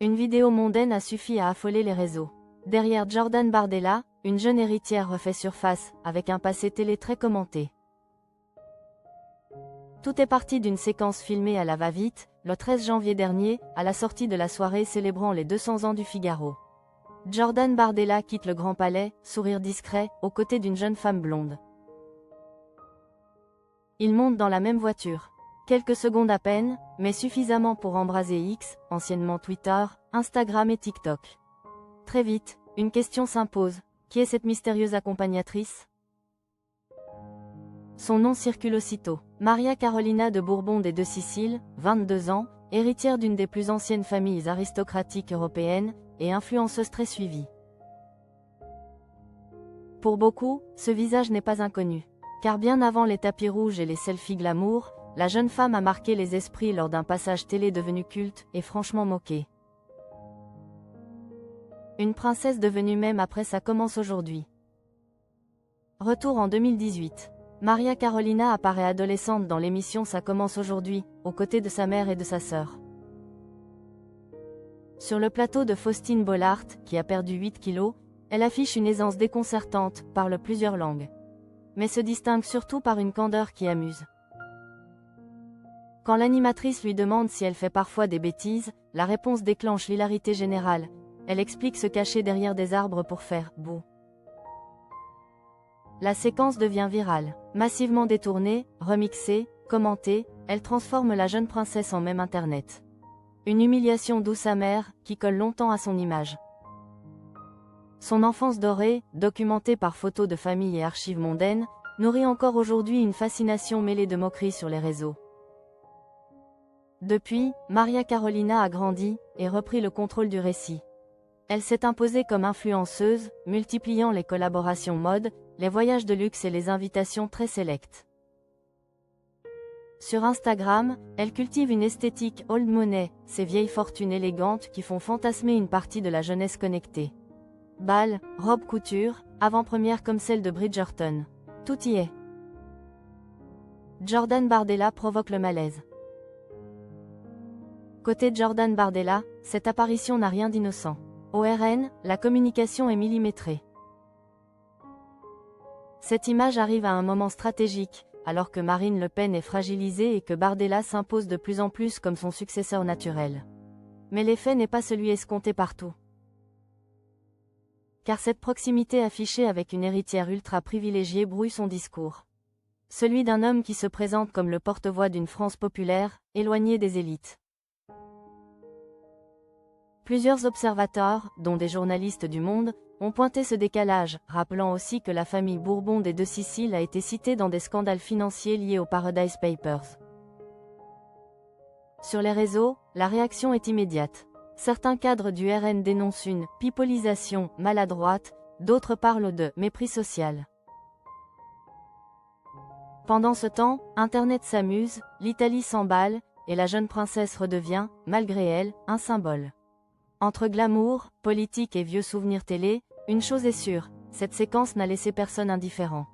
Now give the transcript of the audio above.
Une vidéo mondaine a suffi à affoler les réseaux. Derrière Jordan Bardella, une jeune héritière refait surface, avec un passé télé très commenté. Tout est parti d'une séquence filmée à la va-vite, le 13 janvier dernier, à la sortie de la soirée célébrant les 200 ans du Figaro. Jordan Bardella quitte le Grand Palais, sourire discret, aux côtés d'une jeune femme blonde. Ils montent dans la même voiture. Quelques secondes à peine, mais suffisamment pour embraser X, anciennement Twitter, Instagram et TikTok. Très vite, une question s'impose. Qui est cette mystérieuse accompagnatrice? Son nom circule aussitôt. Maria Carolina de Bourbon des Deux-Siciles, 22 ans, héritière d'une des plus anciennes familles aristocratiques européennes, et influenceuse très suivie. Pour beaucoup, ce visage n'est pas inconnu. Car bien avant les tapis rouges et les selfies glamour, la jeune femme a marqué les esprits lors d'un passage télé devenu culte et franchement moqué. Une princesse devenue mème après ça commence aujourd'hui. Retour en 2018. Maria Carolina apparaît adolescente dans l'émission Ça commence aujourd'hui, aux côtés de sa mère et de sa sœur. Sur le plateau de Faustine Bollaert, qui a perdu 8 kilos, elle affiche une aisance déconcertante, parle plusieurs langues. Mais se distingue surtout par une candeur qui amuse. Quand l'animatrice lui demande si elle fait parfois des bêtises, la réponse déclenche l'hilarité générale. Elle explique se cacher derrière des arbres pour faire « bouh ». La séquence devient virale. Massivement détournée, remixée, commentée, elle transforme la jeune princesse en mème internet. Une humiliation douce amère, qui colle longtemps à son image. Son enfance dorée, documentée par photos de famille et archives mondaines, nourrit encore aujourd'hui une fascination mêlée de moqueries sur les réseaux. Depuis, Maria Carolina a grandi, et repris le contrôle du récit. Elle s'est imposée comme influenceuse, multipliant les collaborations mode, les voyages de luxe et les invitations très sélectes. Sur Instagram, elle cultive une esthétique old money, ces vieilles fortunes élégantes qui font fantasmer une partie de la jeunesse connectée. Bal, robe couture, avant-première comme celle de Bridgerton. Tout y est. Jordan Bardella provoque le malaise. Côté Jordan Bardella, cette apparition n'a rien d'innocent. Au RN, la communication est millimétrée. Cette image arrive à un moment stratégique, alors que Marine Le Pen est fragilisée et que Bardella s'impose de plus en plus comme son successeur naturel. Mais l'effet n'est pas celui escompté partout. Car cette proximité affichée avec une héritière ultra privilégiée brouille son discours. Celui d'un homme qui se présente comme le porte-voix d'une France populaire, éloignée des élites. Plusieurs observateurs, dont des journalistes du Monde, ont pointé ce décalage, rappelant aussi que la famille Bourbon des Deux-Siciles a été citée dans des scandales financiers liés aux Paradise Papers. Sur les réseaux, la réaction est immédiate. Certains cadres du RN dénoncent une « pipolisation » maladroite, d'autres parlent de « mépris social ». Pendant ce temps, Internet s'amuse, l'Italie s'emballe, et la jeune princesse redevient, malgré elle, un symbole. Entre glamour, politique et vieux souvenirs télé, une chose est sûre, cette séquence n'a laissé personne indifférent.